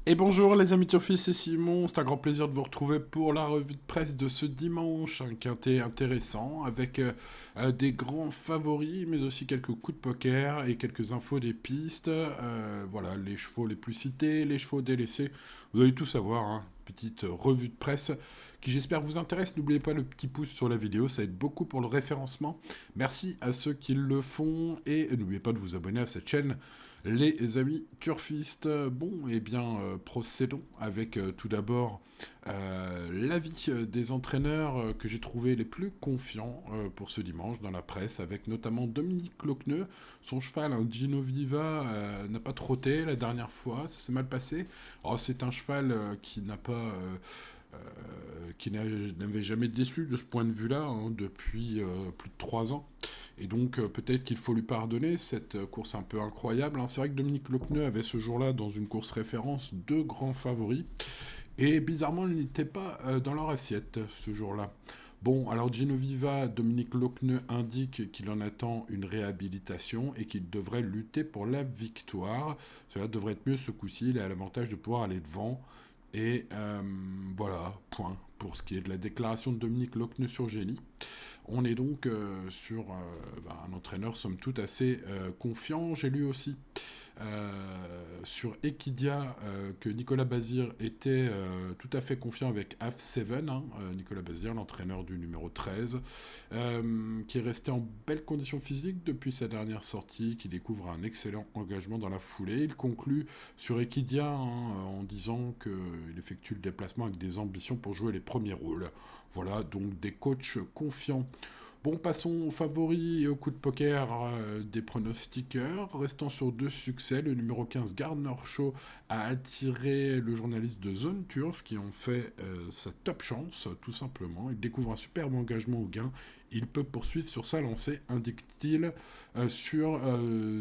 Et bonjour les amis turfistes, c'est Simon, c'est un grand plaisir de vous retrouver pour la revue de presse de ce dimanche, un quintet intéressant avec des grands favoris mais aussi quelques coups de poker et quelques infos des pistes, voilà les chevaux les plus cités, les chevaux délaissés, vous allez tout savoir, hein. Petite revue de presse qui j'espère vous intéresse, n'oubliez pas le petit pouce sur la vidéo, ça aide beaucoup pour le référencement, merci à ceux qui le font et n'oubliez pas de vous abonner à cette chaîne. Les amis turfistes, bon, eh bien, procédons avec tout d'abord l'avis des entraîneurs que j'ai trouvé les plus confiants pour ce dimanche dans la presse, avec notamment Dominique Lochneux. Son cheval, un Gino Viva, n'a pas trotté la dernière fois, ça s'est mal passé. Alors, c'est un cheval qui n'avait jamais déçu de ce point de vue-là, hein, depuis plus de 3 ans. Et donc peut-être qu'il faut lui pardonner cette course un peu incroyable, hein. C'est vrai que Dominique Lochneux avait ce jour-là dans une course référence deux grands favoris. Et bizarrement, il n'était pas dans leur assiette ce jour-là. Bon, alors Gino Viva, Dominique Lochneux indique qu'il en attend une réhabilitation et qu'il devrait lutter pour la victoire. Cela devrait être mieux ce coup-ci, il a l'avantage de pouvoir aller devant. Et voilà, point pour ce qui est de la déclaration de Dominique Lochneux sur Génie. On est donc sur un entraîneur somme toute assez confiant. J'ai lu aussi sur Equidia que Nicolas Bazir était tout à fait confiant avec AF7, hein, Nicolas Bazir, l'entraîneur du numéro 13, qui est resté en belle condition physique depuis sa dernière sortie, qui découvre un excellent engagement dans la foulée. Il conclut sur Equidia, hein, en disant qu'il effectue le déplacement avec des ambitions pour jouer les premiers rôles. Voilà, donc des coachs confiants. Bon, passons aux favoris et aux coups de poker des pronostiqueurs. Restant sur deux succès, le numéro 15, Gardner Shaw, a attiré le journaliste de Zone Turf qui en fait sa top chance, tout simplement. Il découvre un superbe engagement au gain. Il peut poursuivre sur sa lancée, indique-t-il sur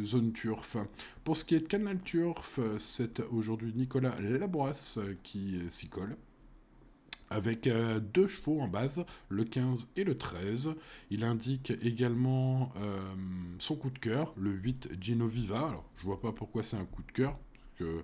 Zone Turf. Pour ce qui est de Canal Turf, c'est aujourd'hui Nicolas Labroisse qui s'y colle avec deux chevaux en base, le 15 et le 13. Il indique également son coup de cœur, le 8 Gino Viva. Alors, je vois pas pourquoi c'est un coup de cœur, parce que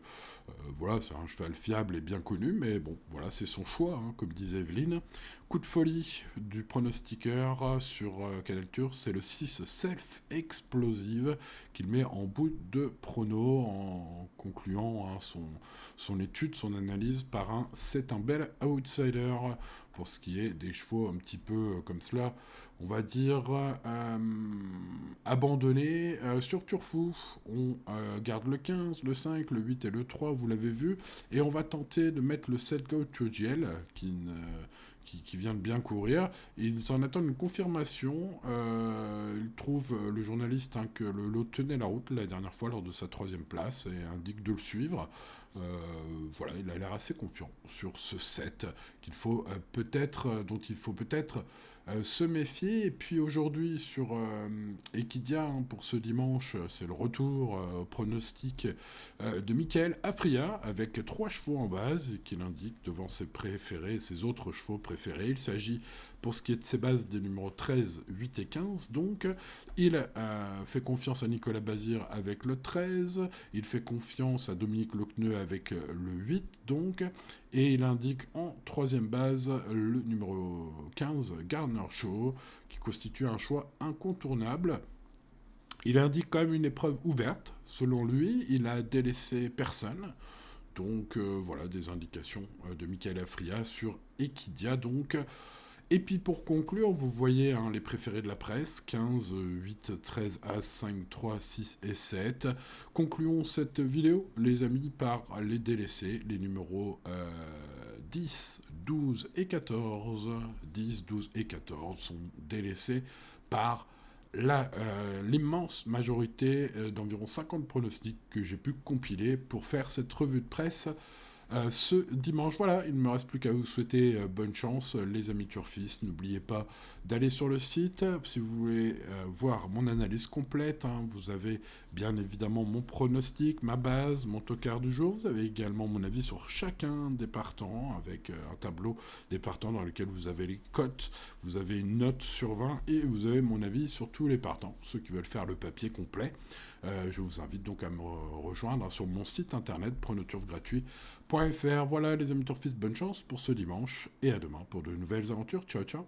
voilà, c'est un cheval fiable et bien connu, mais bon, voilà, c'est son choix, hein, comme disait Evelyne. Coup de folie du pronostiqueur sur Canal Tour, c'est le 6 Self Explosive qu'il met en bout de prono en concluant hein, son étude, son analyse par un c'est un bel outsider pour ce qui est des chevaux un petit peu comme cela, on va dire abandonnés sur Turfou. On garde le 15, le 5, le 8 et le 3, vous l'avez vu, et on va tenter de mettre le 7 Go Chojiel qui vient de bien courir. Ils en attendent une confirmation. Il trouve le journaliste hein, que le lot tenait la route la dernière fois lors de sa troisième place et indique de le suivre. Voilà, il a l'air assez confiant sur ce set qu'il faut dont il faut peut-être se méfier. Et puis aujourd'hui sur Equidia, hein, pour ce dimanche, c'est le retour au pronostic de Michael Afria avec trois chevaux en base et qu'il indique devant ses préférés, ses autres chevaux préférés. Il s'agit pour ce qui est de ses bases des numéros 13, 8 et 15. Donc il fait confiance à Nicolas Bazir avec le 13, il fait confiance à Dominique Lochneux avec le 8 donc, et il indique en troisième base le numéro 15, Gardner Shaw, qui constitue un choix incontournable. Il indique quand même une épreuve ouverte. Selon lui, il a délaissé personne. Donc voilà des indications de Michael Afria sur Equidia. Donc et puis pour conclure, vous voyez hein, les préférés de la presse, 15, 8, 13, As, 5, 3, 6 et 7. Concluons cette vidéo, les amis, par les délaissés, les numéros 10, 12 et 14. 10, 12 et 14 sont délaissés par l'immense majorité d'environ 50 pronostics que j'ai pu compiler pour faire cette revue de presse ce dimanche. Voilà, il ne me reste plus qu'à vous souhaiter bonne chance, les amis turfistes. N'oubliez pas d'aller sur le site si vous voulez voir mon analyse complète. Hein, vous avez bien évidemment mon pronostic, ma base, mon tocard du jour. Vous avez également mon avis sur chacun des partants avec un tableau des partants dans lequel vous avez les cotes, vous avez une note sur 20 et vous avez mon avis sur tous les partants, ceux qui veulent faire le papier complet. Je vous invite donc à me rejoindre sur mon site internet pronoturfgratuit.fr. Voilà les amis Turfistes, bonne chance pour ce dimanche et à demain pour de nouvelles aventures. Ciao ciao.